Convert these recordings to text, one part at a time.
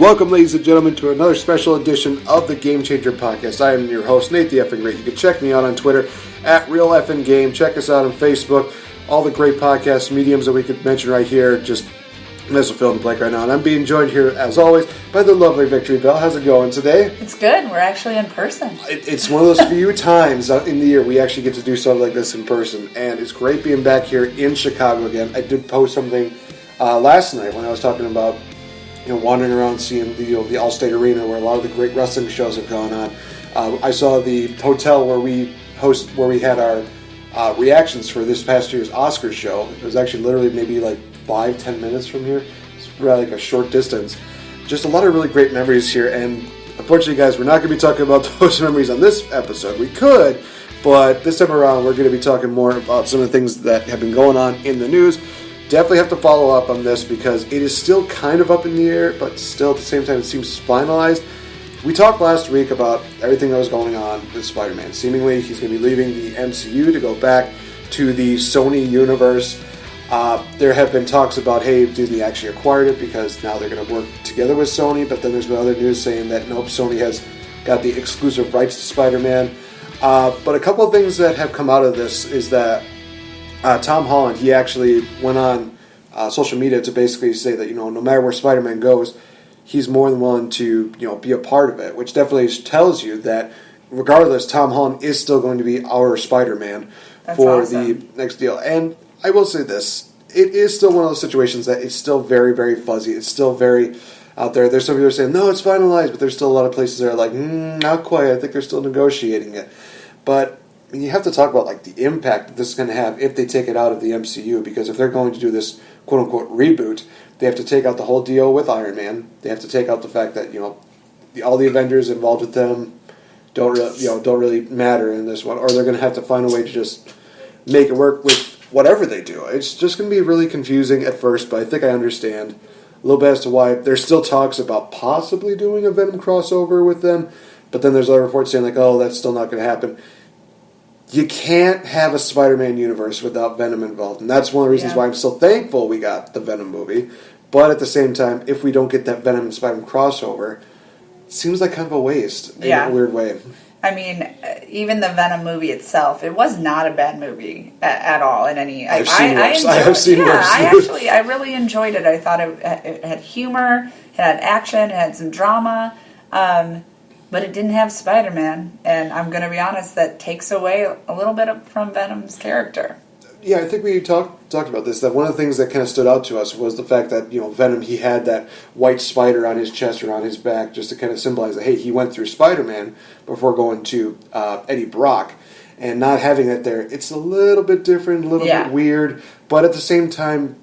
Welcome, ladies and gentlemen, to another special edition of the Game Changer Podcast. I am your host, NateFNGreat. You can check me out on Twitter at RealFNGame. Check us out on Facebook. All the great podcast mediums that we could mention right here. Just this will fill in the blank right now. And I'm being joined here, as always, by the lovely VictoriBelle. How's it going today? It's good. We're actually in person. It's one of those few times in the year we actually get to do something like this in person. And it's great being back here in Chicago again. I did post something last night when I was talking about wandering around seeing the Allstate Arena where a lot of the great wrestling shows have gone on. I saw the hotel where we had our reactions for this past year's Oscars show. It was actually literally maybe like 5-10 minutes from here. It's really like a short distance. Just a lot of really great memories here, and unfortunately, guys, we're not going to be talking about those memories on this episode. We could, but this time around, we're going to be talking more about some of the things that have been going on in the news. Definitely have to follow up on this because it is still kind of up in the air, but still at the same time it seems finalized. We talked last week about everything that was going on with Spider-Man. Seemingly he's going to be leaving the MCU to go back to the Sony universe. There have been talks about, hey, Disney actually acquired it because now they're going to work together with Sony, but then there's been other news saying that nope, Sony has got the exclusive rights to Spider-Man. But a couple of things that have come out of this is that Tom Holland, he actually went on social media to basically say that, no matter where Spider-Man goes, he's more than willing to, be a part of it, which definitely tells you that regardless, Tom Holland is still going to be our Spider-Man for the next deal. And I will say this, it is still one of those situations that is still very, very fuzzy. It's still very out there. There's some people who are saying, no, it's finalized, but there's still a lot of places that are like, not quite. I think they're still negotiating it. But you have to talk about the impact that this is going to have if they take it out of the MCU, because if they're going to do this quote-unquote reboot, they have to take out the whole deal with Iron Man. They have to take out the fact that, all the Avengers involved with them don't really matter in this one, or they're going to have to find a way to just make it work with whatever they do. It's just going to be really confusing at first, but I think I understand a little bit as to why there's still talks about possibly doing a Venom crossover with them, but then there's other reports saying oh, that's still not going to happen. You can't have a Spider-Man universe without Venom involved, and that's one of the reasons why I'm so thankful we got the Venom movie. But at the same time, if we don't get that Venom and Spider-Man crossover, it seems like kind of a waste in a weird way. I mean, even the Venom movie itself, it was not a bad movie at all. In any, I have seen worse. I really enjoyed it. I thought it had humor, it had action, it had some drama. But it didn't have Spider-Man, and I'm going to be honest, that takes away a little bit from Venom's character. Yeah, I think we talked about this, that one of the things that kind of stood out to us was the fact that, Venom, he had that white spider on his chest or on his back just to kind of symbolize that, hey, he went through Spider-Man before going to Eddie Brock. And not having that there, it's a little bit different, a little bit weird, but at the same time,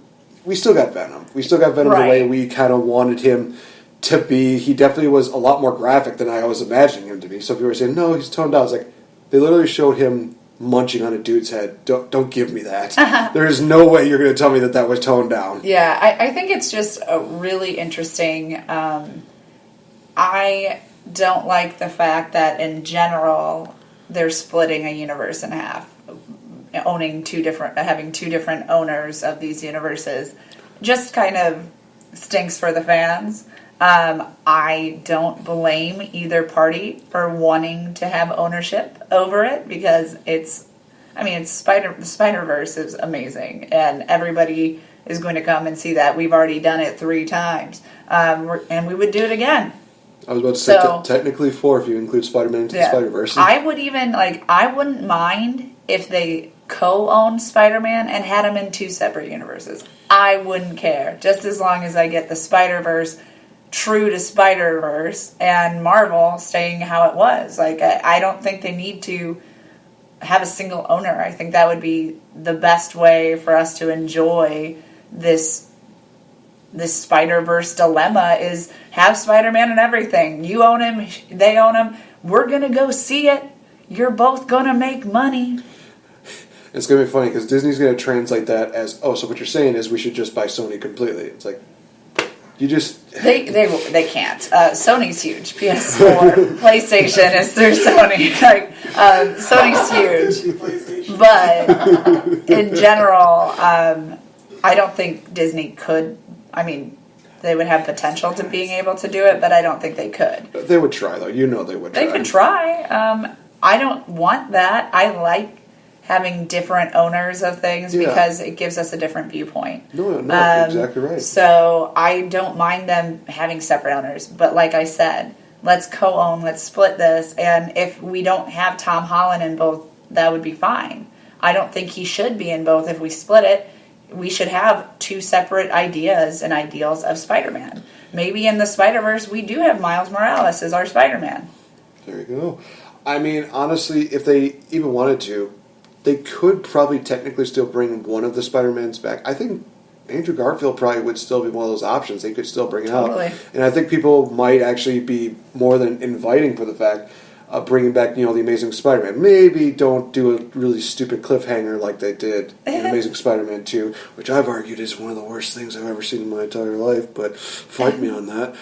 we still got Venom. We still got Venom the way we kind of wanted him to be. He definitely was a lot more graphic than I was imagining him to be. So people were saying, no, he's toned down. It's like, they literally showed him munching on a dude's head. Don't give me that. There is no way you're going to tell me that was toned down. Yeah, I think it's just a really interesting. I don't like the fact that in general they're splitting a universe in half, having two different owners of these universes. Just kind of stinks for the fans. I don't blame either party for wanting to have ownership over it because the Spider-Verse is amazing and everybody is going to come and see that. We've already done it 3 times, and we would do it again. I was about to say technically 4 if you include Spider-Man into the Spider-Verse. I would even I wouldn't mind if they co-owned Spider-Man and had him in 2 separate universes. I wouldn't care, just as long as I get the Spider-Verse true to Spider-Verse and Marvel staying how it was. I don't think they need to have a single owner. I think that would be the best way for us to enjoy this Spider-Verse dilemma is have Spider-Man and everything. You own him, they own him. We're going to go see it. You're both going to make money. It's going to be funny because Disney's going to translate that as, so what you're saying is we should just buy Sony completely. It's like, you just... They can't. Sony's huge. PS4, PlayStation is through Sony. Sony's huge. But in general, I don't think Disney could. I mean, they would have potential to being able to do it, but I don't think they could. They would try, though. You know they would try. They could try. I don't want that. I like having different owners of things because it gives us a different viewpoint. No, exactly right. So I don't mind them having separate owners. But like I said, let's co-own, let's split this. And if we don't have Tom Holland in both, that would be fine. I don't think he should be in both if we split it. We should have two separate ideas and ideals of Spider-Man. Maybe in the Spider-Verse, we do have Miles Morales as our Spider-Man. There you go. I mean, honestly, if they even wanted to, they could probably technically still bring one of the Spider-Mans back. I think Andrew Garfield probably would still be one of those options. They could still bring it out. And I think people might actually be more than inviting for the fact of bringing back, the Amazing Spider-Man. Maybe don't do a really stupid cliffhanger like they did in Amazing Spider-Man 2, which I've argued is one of the worst things I've ever seen in my entire life, but fight me on that.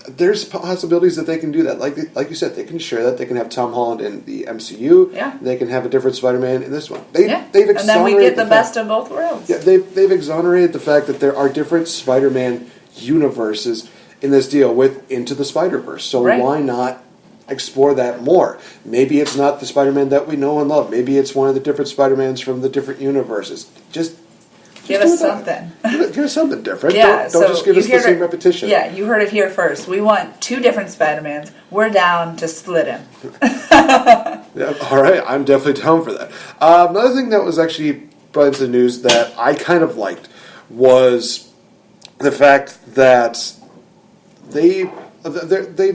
There's possibilities that they can do that. Like you said, they can share that. They can have Tom Holland in the MCU. Yeah. They can have a different Spider-Man in this one. They've exonerated and then we get the best of both worlds. Yeah, they've exonerated the fact that there are different Spider-Man universes in this deal with Into the Spider-Verse. So why not explore that more? Maybe it's not the Spider-Man that we know and love. Maybe it's one of the different Spider-Mans from the different universes. Just give us something. Give us something different. Yeah, don't just give us the same repetition. Yeah, you heard it here first. We want two different Spider-Mans. We're down to split him. Yeah, all right, I'm definitely down for that. Another thing that was actually brought into the news that I kind of liked was the fact that they've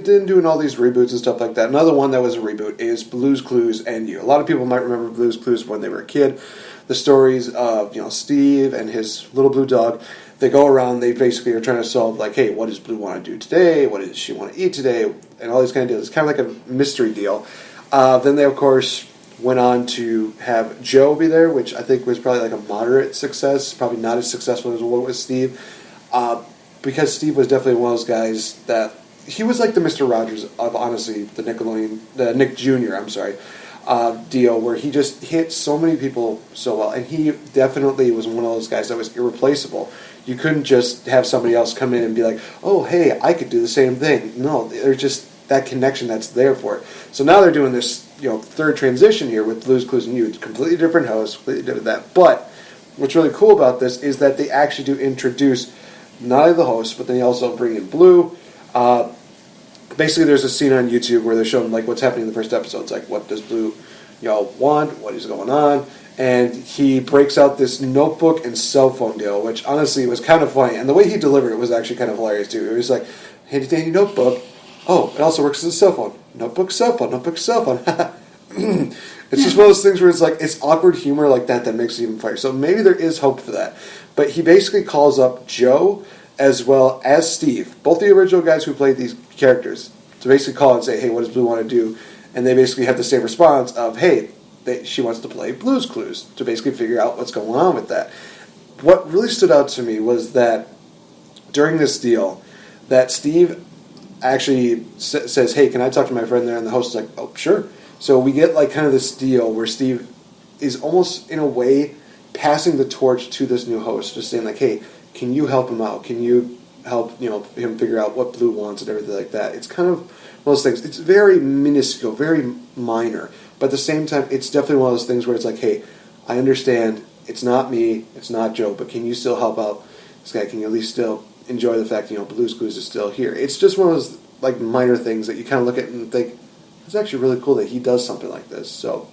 been doing all these reboots and stuff like that. Another one that was a reboot is Blue's Clues and You. A lot of people might remember Blue's Clues when they were a kid. The stories of Steve and his little blue dog. They go around. They basically are trying to solve hey, what does Blue want to do today? What does she want to eat today? And all these kind of deals. It's kind of like a mystery deal. Then they of course went on to have Joe be there, which I think was probably like a moderate success. Probably not as successful as what was Steve, because Steve was definitely one of those guys that he was like the Mr. Rogers of honestly the Nickelodeon, the Nick Jr. Deal where he just hit so many people so well, and he definitely was one of those guys that was irreplaceable. You couldn't just have somebody else come in and be like, oh, hey, I could do the same thing. No, there's just that connection that's there for it. So now they're doing this, third transition here with Blue's Clues and You. It's completely different host, completely different that. But what's really cool about this is that they actually do introduce not only the host, but they also bring in Blue. Basically, there's a scene on YouTube where they're showing what's happening in the first episode. It's like, what does Blue, want? What is going on? And he breaks out this notebook and cell phone deal, which honestly was kind of funny. And the way he delivered it was actually kind of hilarious too. It was like, handy dandy notebook. Oh, it also works as a cell phone. Notebook, cell phone. Notebook, cell phone. It's just one of those things where it's awkward humor like that makes it even funnier. So maybe there is hope for that. But he basically calls up Joe as well as Steve, both the original guys who played these characters, to basically call and say, hey, what does Blue want to do? And they basically have the same response of, hey, she wants to play Blue's Clues, to basically figure out what's going on with that. What really stood out to me was that during this deal, that Steve actually says, hey, can I talk to my friend there? And the host is like, oh, sure. So we get kind of this deal where Steve is almost, in a way, passing the torch to this new host, just saying hey, can you help him out? Can you help him figure out what Blue wants and everything like that? It's kind of one of those things. It's very minuscule, very minor, but at the same time, it's definitely one of those things where it's hey, I understand it's not me, it's not Joe, but can you still help out this guy? Can you at least still enjoy the fact Blue's Clues is still here? It's just one of those minor things that you kind of look at and think it's actually really cool that he does something like this. So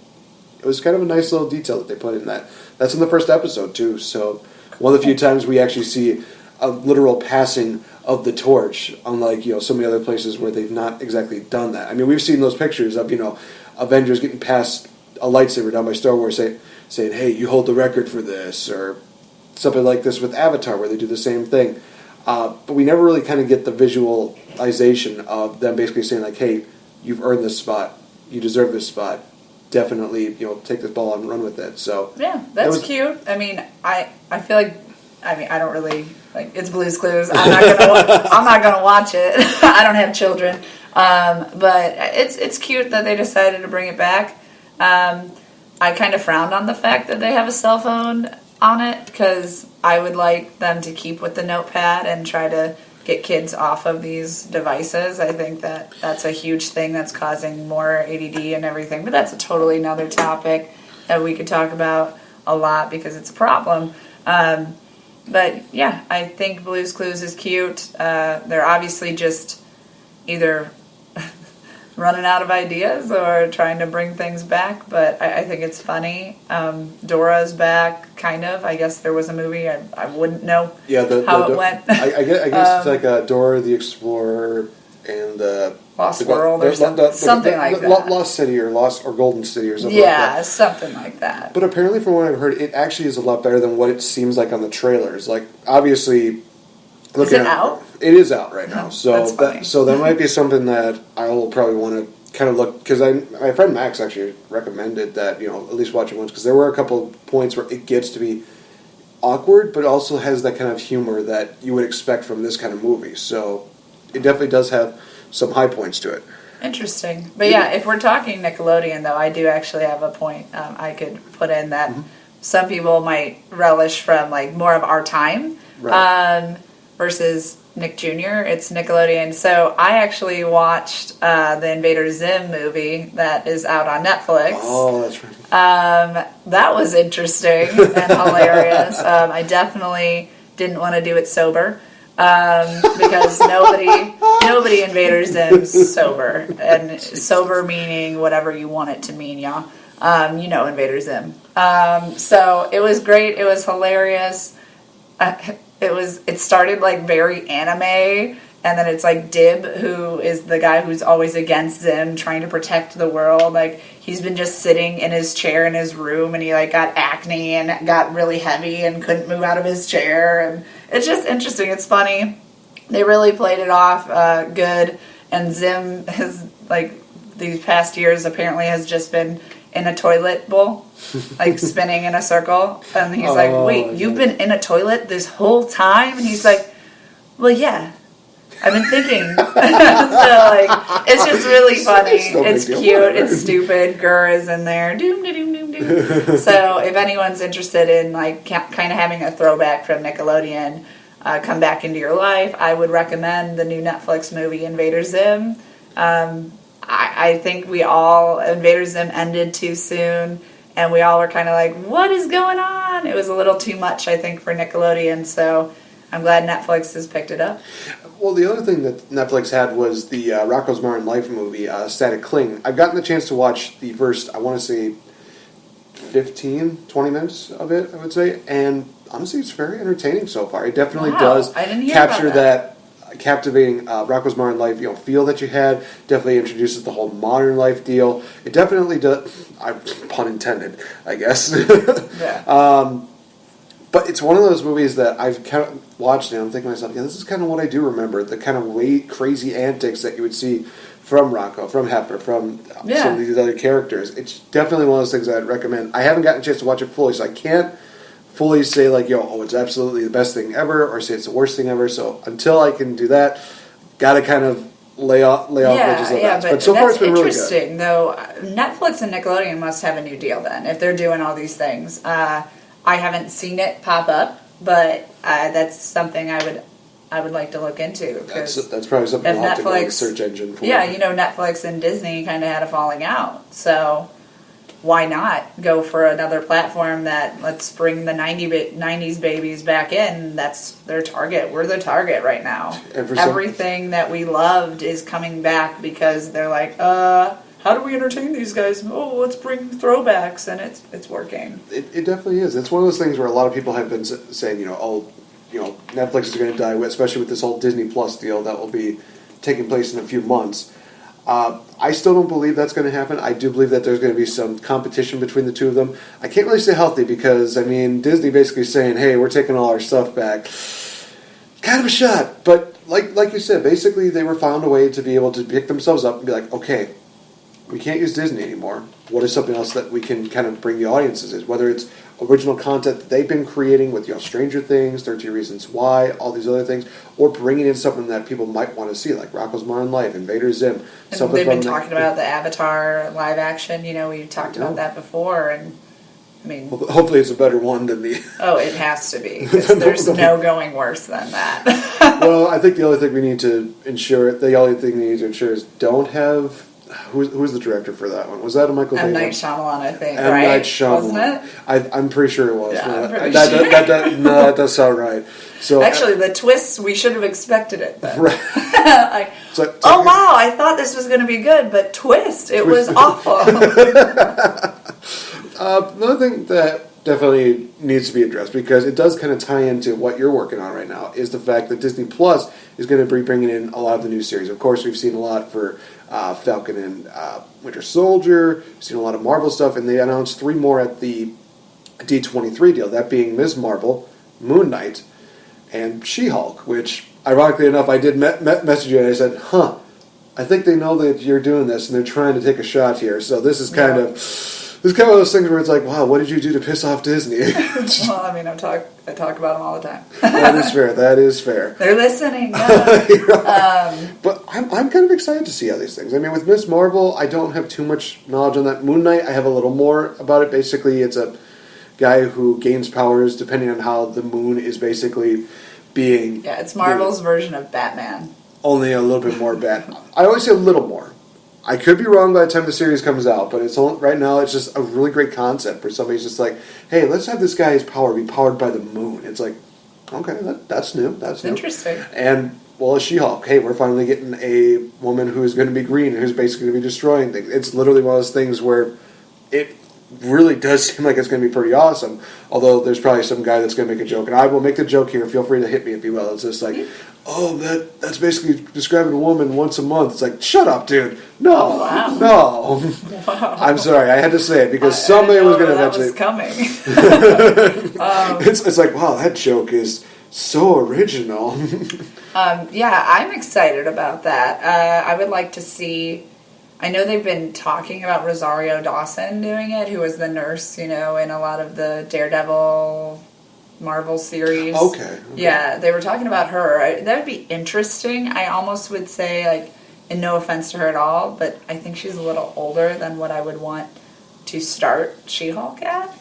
it was kind of a nice little detail that they put in that. That's in the first episode too. So one of the few times we actually see a literal passing of the torch, unlike so many other places where they've not exactly done that. I mean, we've seen those pictures of Avengers getting passed a lightsaber down by Star Wars, saying, "Hey, you hold the record for this," or something like this with Avatar, where they do the same thing. But we never really kind of get the visualization of them basically saying "Hey, you've earned this spot. You deserve this spot. Definitely, take this ball and run with it." So yeah, that's cute. I mean, I feel like. I mean, I don't really it's Blue's Clues. I'm not gonna watch it. I don't have children, but it's cute that they decided to bring it back. I kind of frowned on the fact that they have a cell phone on it because I would like them to keep with the notepad and try to get kids off of these devices. I think that that's a huge thing that's causing more ADD and everything. But that's a totally another topic that we could talk about a lot because it's a problem. But yeah, I think Blue's Clues is cute. They're obviously just either running out of ideas or trying to bring things back, but I think it's funny. Dora's back, kind of. I guess there was a movie. I wouldn't know how it went. I guess it's like Dora the Explorer and Lost World or something like that. Lost City or Golden City or something like that. Yeah, something like that. But apparently, from what I've heard, it actually is a lot better than what it seems like on the trailers. Like, obviously... Is it out? It is out right now. So that might be something that I will probably want to kind of look... Because my friend Max actually recommended that, at least watch it once. Because there were a couple of points where it gets to be awkward, but also has that kind of humor that you would expect from this kind of movie. So it definitely does have some high points to it. Interesting. But yeah, if we're talking Nickelodeon, though, I do actually have a point I could put in that some people might relish from like more of our time. Right. Versus Nick Jr. It's Nickelodeon. So I actually watched the Invader Zim movie that is out on Netflix. Oh, that's right. That was interesting and hilarious. I definitely didn't want to do it sober because nobody Invader Zim's sober. And sober meaning whatever you want it to mean, y'all. Invader Zim. So it was great. It was hilarious. It started like very anime, and then it's like Dib, who is the guy who's always against Zim, trying to protect the world. Like, he's been just sitting in his chair in his room, and he like got acne and got really heavy and couldn't move out of his chair. And it's just interesting. It's funny. They really played it off good. And Zim has, like, these past years apparently has just been in a toilet bowl, like spinning in a circle. And he's like, wait, you've been in a toilet this whole time? And he's like, well, yeah, I've been thinking. So, like, it's just really funny. It's cute. It's stupid. Gurr is in there. Doom, doom, doom, doom. So if anyone's interested in, like, kind of having a throwback from Nickelodeon come back into your life, I would recommend the new Netflix movie Invader Zim. I think Invader Zim ended too soon, and we all were kind of like, what is going on? It was a little too much, I think, for Nickelodeon, so I'm glad Netflix has picked it up. Well, the other thing that Netflix had was the Rocko's Modern Life movie, Static Cling. I've gotten the chance to watch the first, I want to say, 20 minutes of it, I would say, and honestly, it's very entertaining so far. It definitely does capture that captivating Rocko's Modern Life, feel that you had. Definitely introduces the whole modern life deal. It definitely does. Pun intended, I guess. Yeah. But it's one of those movies that I've kind of watched and I'm thinking to myself, this is kind of what I do remember. The kind of crazy antics that you would see from Rocko, from Heifer, from some of these other characters. It's definitely one of those things I'd recommend. I haven't gotten a chance to watch it fully, so I can't fully say it's absolutely the best thing ever, or say it's the worst thing ever. So until I can do that, got to kind of lay off edges of that. But so far it's been really good. Interesting, though. Netflix and Nickelodeon must have a new deal then if they're doing all these things. I haven't seen it pop up, but that's something I would like to look into. That's probably something we'll have to go to the search engine for. Yeah, Netflix and Disney kind of had a falling out, so why not go for another platform that let's bring the 90s babies back in? That's their target. We're the target right now. Everything that we loved is coming back because they're like, how do we entertain these guys? Oh, let's bring throwbacks, and it's working. It definitely is. It's one of those things where a lot of people have been saying, Netflix is going to die, especially with this whole Disney Plus deal that will be taking place in a few months. I still don't believe that's going to happen. I do believe that there's going to be some competition between the two of them. I can't really say healthy because, Disney basically saying, hey, we're taking all our stuff back. Kind of a shot. But like you said, basically they were found a way to be able to pick themselves up and be like, okay, we can't use Disney anymore. What is something else that we can kind of bring the audiences in? Whether it's original content that they've been creating with Stranger Things, 13 Reasons Why, all these other things, or bringing in something that people might want to see, like Rocko's Modern Life, Invader Zim. And they've been talking about the Avatar live action. We talked about that before, and I mean, hopefully it's a better one than the... Oh, it has to be. 'Cause there's no going worse than that. Well, I think the only thing we need to ensure is don't have... Who's the director for that one? Was that a Michael Bay? M. Night Shyamalan, I think, M. right? Night Shyamalan. Wasn't it? I'm pretty sure it was. Yeah, No, I'm pretty that, sure. that does sound right. So Actually, the twists, we should have expected it then. Right. Like, oh wow, I thought this was going to be good, but it was awful. Another thing that definitely needs to be addressed, because it does kind of tie into what you're working on right now, is the fact that Disney Plus is going to be bringing in a lot of the new series. Of course, we've seen a lot for Falcon and Winter Soldier. We've seen a lot of Marvel stuff, and they announced 3 more at the D23 deal, that being Ms. Marvel, Moon Knight, and She-Hulk, which, ironically enough, I did message you and I said, I think they know that you're doing this and they're trying to take a shot here. So this is kind of one of those things where it's like, wow, what did you do to piss off Disney? Well, I mean, I talk about them all the time. That is fair. They're listening. But I'm kind of excited to see how these things. I mean, with Ms. Marvel, I don't have too much knowledge on that. Moon Knight, I have a little more about it. Basically, it's a guy who gains powers depending on how the moon is basically being... Yeah, it's Marvel's version of Batman. Only a little bit more bad. I always say a little more. I could be wrong by the time the series comes out, but right now it's just a really great concept where somebody's just like, hey, let's have this guy's power be powered by the moon. It's like, okay, that's new. That's new. Interesting. And, well, She-Hulk, hey, we're finally getting a woman who's going to be green, who's basically going to be destroying things. It's literally one of those things where it really does seem like it's going to be pretty awesome, although there's probably some guy that's going to make a joke, and I will make the joke here, feel free to hit me if you will. It's just like, oh, that's basically describing a woman once a month. It's like, shut up, dude. No. Oh, wow. No. Wow. I'm sorry, I had to say it, because somebody was going to mention it. Coming. It's like, wow, that joke is so original. Yeah, I'm excited about that. I would like to see... I know they've been talking about Rosario Dawson doing it, who was the nurse, in a lot of the Daredevil Marvel series. Okay. Yeah, they were talking about her. That would be interesting. I almost would say, like, and no offense to her at all, but I think she's a little older than what I would want to start She-Hulk at.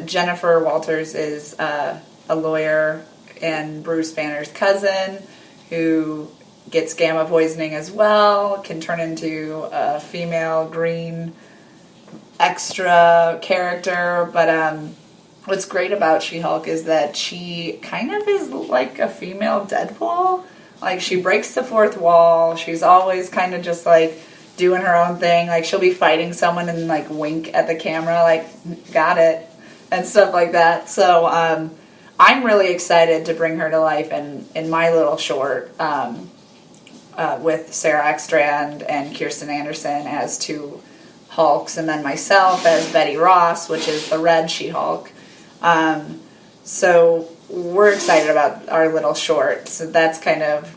Jennifer Walters is a lawyer and Bruce Banner's cousin who gets gamma poisoning as well, can turn into a female green extra character. But what's great about She-Hulk is that she kind of is like a female Deadpool. Like, she breaks the fourth wall. She's always kind of just like doing her own thing. Like, she'll be fighting someone and like wink at the camera, like, got it, and stuff like that. So I'm really excited to bring her to life in my little short. With Sarah Ekstrand and Kirsten Anderson as 2 Hulks, and then myself as Betty Ross, which is the red She-Hulk. So we're excited about our little short. So that's kind of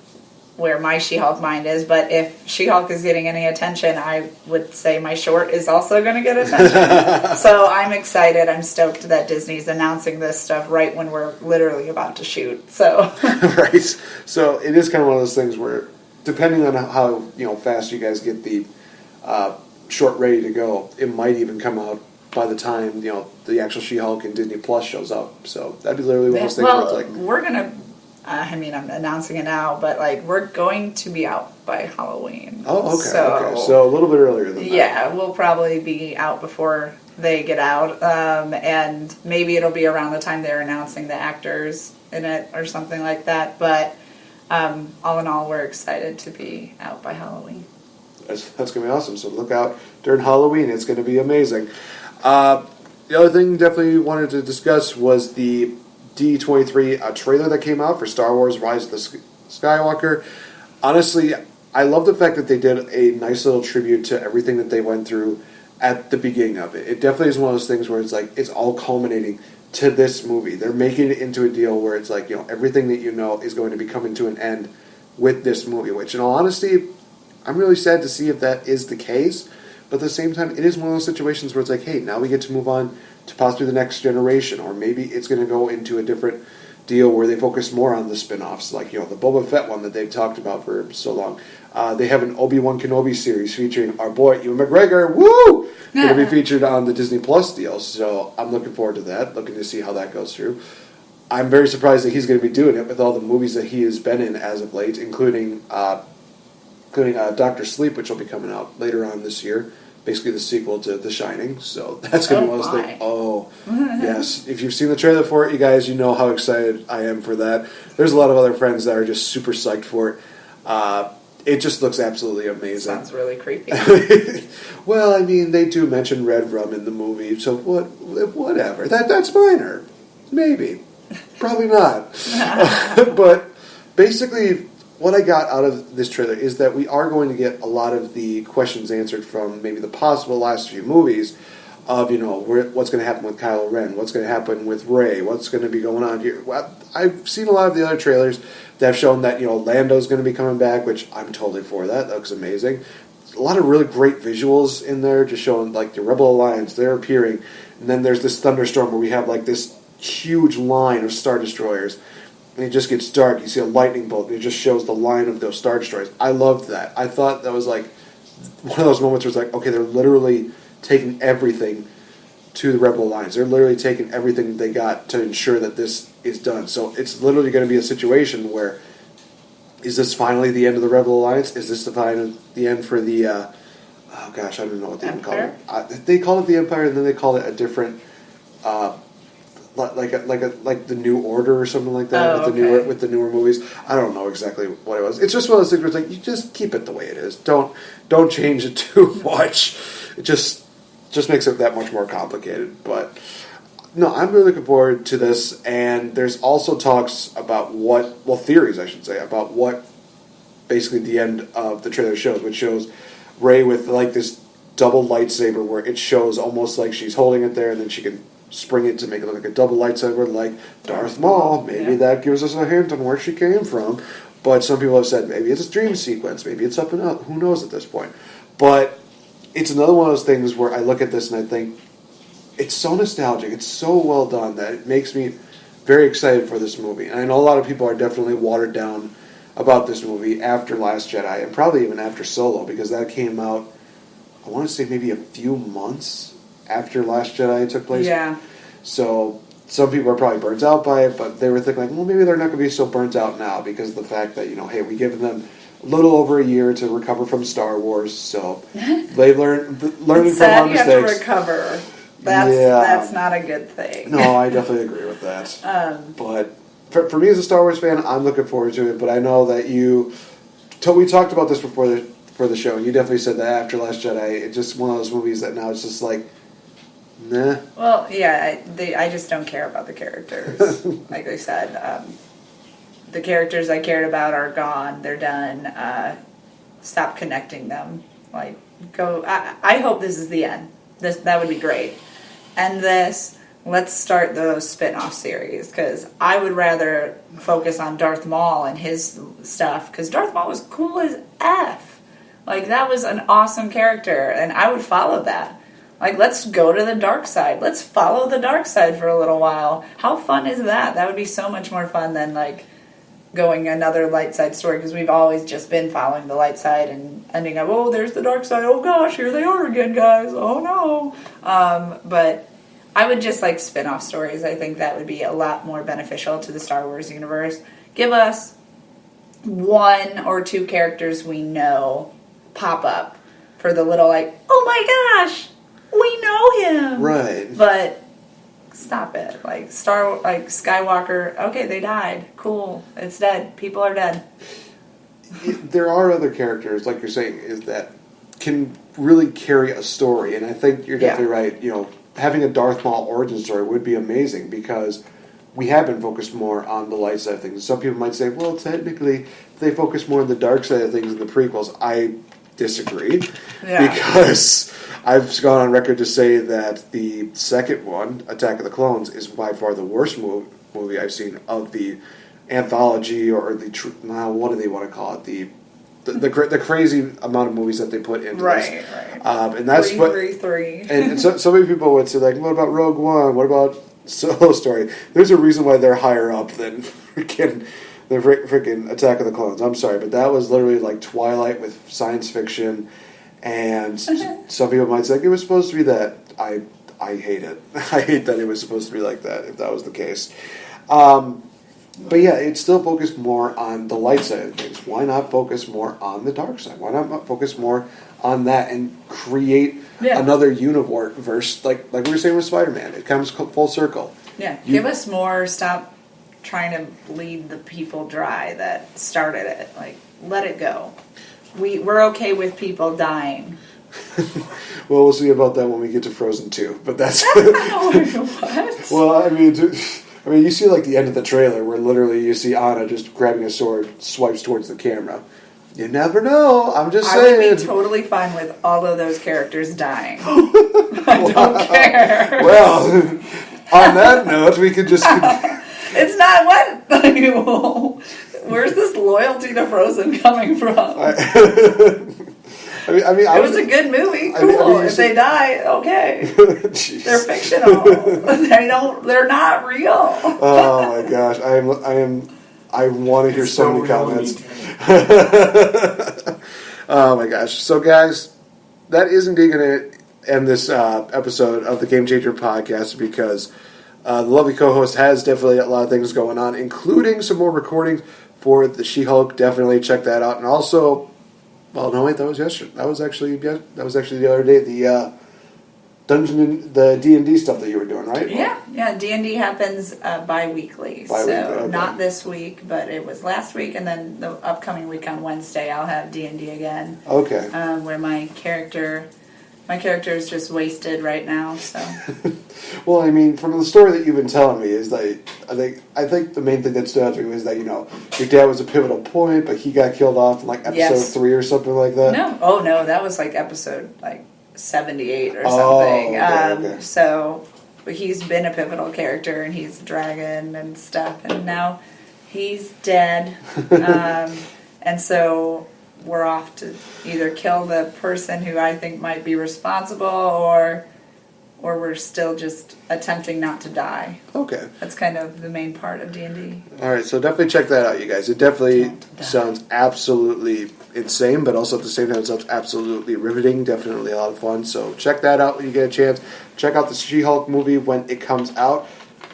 where my She-Hulk mind is. But if She-Hulk is getting any attention, I would say my short is also going to get attention. So I'm excited. I'm stoked that Disney's announcing this stuff right when we're literally about to shoot. So Right. So it is kind of one of those things where, depending on how fast you guys get the short ready to go, it might even come out by the time the actual She-Hulk and Disney Plus shows up. So that'd be literally one of those things where it's like, we're gonna. I'm announcing it now, but like, we're going to be out by Halloween. Oh, okay. So a little bit earlier than that. Yeah, we'll probably be out before they get out, and maybe it'll be around the time they're announcing the actors in it or something like that. But all in all, we're excited to be out by Halloween. That's going to be awesome. So look out during Halloween. It's going to be amazing. The other thing definitely wanted to discuss was the D23 trailer that came out for Star Wars Rise of the Skywalker. Honestly, I love the fact that they did a nice little tribute to everything that they went through at the beginning of it. It definitely is one of those things where it's like, it's all culminating to this movie. They're making it into a deal where it's like, everything that is going to be coming to an end with this movie, which in all honesty, I'm really sad to see if that is the case. But at the same time, it is one of those situations where it's like, hey, now we get to move on to possibly the next generation, or maybe it's going to go into a different deal where they focus more on the spin-offs, like, the Boba Fett one that they've talked about for so long. They have an Obi-Wan Kenobi series featuring our boy Ewan McGregor. Woo! Going to be featured on the Disney Plus deal, so I'm looking forward to that, looking to see how that goes through. I'm very surprised that he's going to be doing it with all the movies that he has been in as of late, including Dr. Sleep, which will be coming out later on this year. Basically the sequel to The Shining, so that's going to be one of those things. Oh, yes. If you've seen the trailer for it, you guys, you know how excited I am for that. There's a lot of other friends that are just super psyched for it. It just looks absolutely amazing. Sounds really creepy. Well, I mean, they do mention red rum in the movie, so whatever. That's minor. Maybe. Probably not. But basically, what I got out of this trailer is that we are going to get a lot of the questions answered from maybe the possible last few movies of, what's going to happen with Kylo Ren, what's going to happen with Rey, what's going to be going on here. Well, I've seen a lot of the other trailers that have shown that, Lando's going to be coming back, which I'm totally for that. That looks amazing. A lot of really great visuals in there, just showing, like, the Rebel Alliance, they're appearing. And then there's this thunderstorm where we have, like, this huge line of Star Destroyers. And it just gets dark. You see a lightning bolt, and it just shows the line of those Star Destroyers. I loved that. I thought that was, like, one of those moments where it's like, okay, they're literally taking everything to the Rebel Alliance. They're literally taking everything they got to ensure that this is done. So it's literally going to be a situation where, is this finally the end of the Rebel Alliance? Is this the end for the, oh gosh, I don't know what they even call it. They call it the Empire, and then they call it a different, like the New Order or something like that, with the newer movies. I don't know exactly what it was. It's just one of those things where it's like, you just keep it the way it is. Don't change it too much. It just makes it that much more complicated. But no, I'm really looking forward to this. And there's also talks about theories, I should say, about what basically the end of the trailer shows, which shows Rey with like this double lightsaber where it shows almost like she's holding it there, and then she can spring it to make it look like a double lightsaber like Darth Maul. Maybe that gives us a hint on where she came from. But some people have said maybe it's a dream sequence, maybe it's something else. Who knows at this point? But it's another one of those things where I look at this and I think it's so nostalgic, it's so well done that it makes me very excited for this movie. And I know a lot of people are definitely watered down about this movie after Last Jedi, and probably even after Solo, because that came out, I want to say maybe a few months after Last Jedi took place. Yeah. So some people are probably burnt out by it, but they were thinking, like, well, maybe they're not going to be so burnt out now because of the fact that, hey, we've given them a little over a year to recover from Star Wars, so they've learned from our mistakes. You have to recover. That's not a good thing. No, I definitely agree with that. But for me as a Star Wars fan, I'm looking forward to it, but I know that we talked about this before the show, and you definitely said that after Last Jedi, it's just one of those movies that now it's just like, nah. Well, yeah, I just don't care about the characters. Like I said, the characters I cared about are gone. They're done. Stop connecting them. Like, go. I hope this is the end. That would be great. End this. Let's start the spin-off series, because I would rather focus on Darth Maul and his stuff, because Darth Maul was cool as F. Like, that was an awesome character, and I would follow that. Like, let's go to the dark side. Let's follow the dark side for a little while. How fun is that? That would be so much more fun than, like, going another light side story, because we've always just been following the light side and ending up, oh, there's the dark side. Oh, gosh, here they are again, guys. Oh, no. But I would just like spin-off stories. I think that would be a lot more beneficial to the Star Wars universe. Give us one or two characters we know pop up for the little, like, oh my gosh, we know him. Right. But stop it. Like Skywalker, okay, they died. Cool. It's dead. People are dead. There are other characters, like you're saying, is that can really carry a story, and I think you're definitely right. Having a Darth Maul origin story would be amazing, because we have been focused more on the light side of things. Some people might say, well, technically, they focus more on the dark side of things in the prequels. I disagree, because I've gone on record to say that the second one, Attack of the Clones, is by far the worst movie I've seen of the anthology, or the what do they want to call it, the crazy amount of movies that they put into this. Right. And that's three. And so many people would say, like, what about Rogue One? What about solo story. There's a reason why they're higher up than freaking Attack of the Clones. I'm sorry, but that was literally like Twilight with science fiction, and some people might say it was supposed to be that. I hate it. I hate that it was supposed to be like that, if that was the case. But yeah, it's still focused more on the light side of things. Why not focus more on the dark side? Why not focus more on that and create another universe like we were saying with Spider-Man? It comes full circle. Yeah, give us more. Stop trying to bleed the people dry that started it. Like, let it go. We're okay with people dying. Well, we'll see about that when we get to Frozen 2. But that's what? Well, I mean, you see like the end of the trailer where literally you see Anna just grabbing a sword, swipes towards the camera. You never know. I'm just saying. I would be totally fine with all of those characters dying. I don't care. Well, on that note, we could just. It's not what. Where's this loyalty to Frozen coming from? It was a good movie. Cool. If they die, okay. They're fictional. They're not real. Oh my gosh. I want to hear so many comments. Oh my gosh. So guys, that is indeed going to end this episode of the Game Changer podcast, because the lovely co-host has definitely a lot of things going on, including some more recordings for the She-Hulk. Definitely check that out. And also, well, no, wait, that was yesterday. That was actually the other day. The the D&D stuff that you were doing, right? Yeah. D&D happens bi-weekly. So okay. Not this week, but it was last week, and then the upcoming week on Wednesday I'll have D&D again. Okay. Where my character is just wasted right now. So. Well, I mean, from the story that you've been telling me, is that I think the main thing that stood out to me was that your dad was a pivotal point, but he got killed off in like episode 3 or something like that. No, that was like episode 78 or something. Okay. So he's been a pivotal character, and he's a dragon and stuff, and now he's dead. And so we're off to either kill the person who I think might be responsible, or we're still just attempting not to die. Okay. That's kind of the main part of D&D. All right, so definitely check that out, you guys. It definitely sounds absolutely insane, but also at the same time it sounds absolutely riveting. Definitely a lot of fun. So check that out when you get a chance. Check out the She-Hulk movie when it comes out.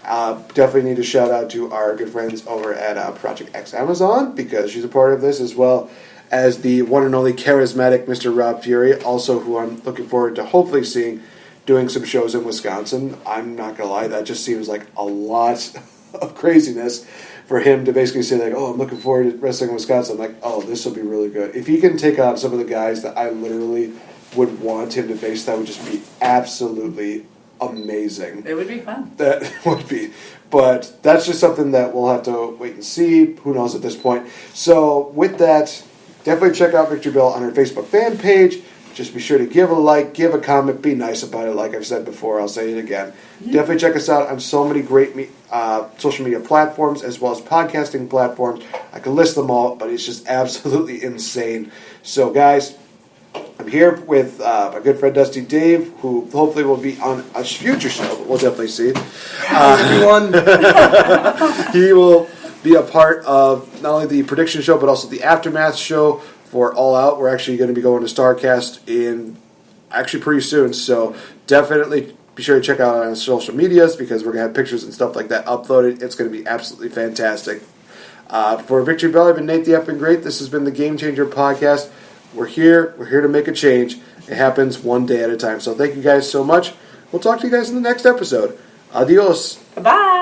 Definitely need to shout out to our good friends over at Project X Amazon, because she's a part of this, as well as the one and only charismatic Mr. Rob Fury, also who I'm looking forward to hopefully seeing doing some shows in Wisconsin. I'm not going to lie, that just seems like a lot of craziness for him to basically say, like, oh, I'm looking forward to wrestling in Wisconsin. I'm like, oh, this will be really good. If he can take on some of the guys that I literally would want him to face, that would just be absolutely amazing. It would be fun. That would be. But that's just something that we'll have to wait and see. Who knows at this point. So with that, definitely check out Victory Bell on her Facebook fan page. Just be sure to give a like, give a comment, be nice about it. Like I've said before, I'll say it again. Mm-hmm. Definitely check us out on so many great social media platforms, as well as podcasting platforms. I can list them all, but it's just absolutely insane. So, guys, I'm here with my good friend Dusty Dave, who hopefully will be on a future show, but we'll definitely see. Everyone. He will be a part of not only the prediction show, but also the Aftermath show for All Out. We're actually going to be going to StarCast pretty soon, so definitely be sure to check out our social medias, because we're going to have pictures and stuff like that uploaded. It's going to be absolutely fantastic. For Victory Bell, I've been NateFNGreat. This has been the Game Changer podcast. We're here to make a change. It happens one day at a time. So thank you guys so much. We'll talk to you guys in the next episode. Adios. Bye-bye.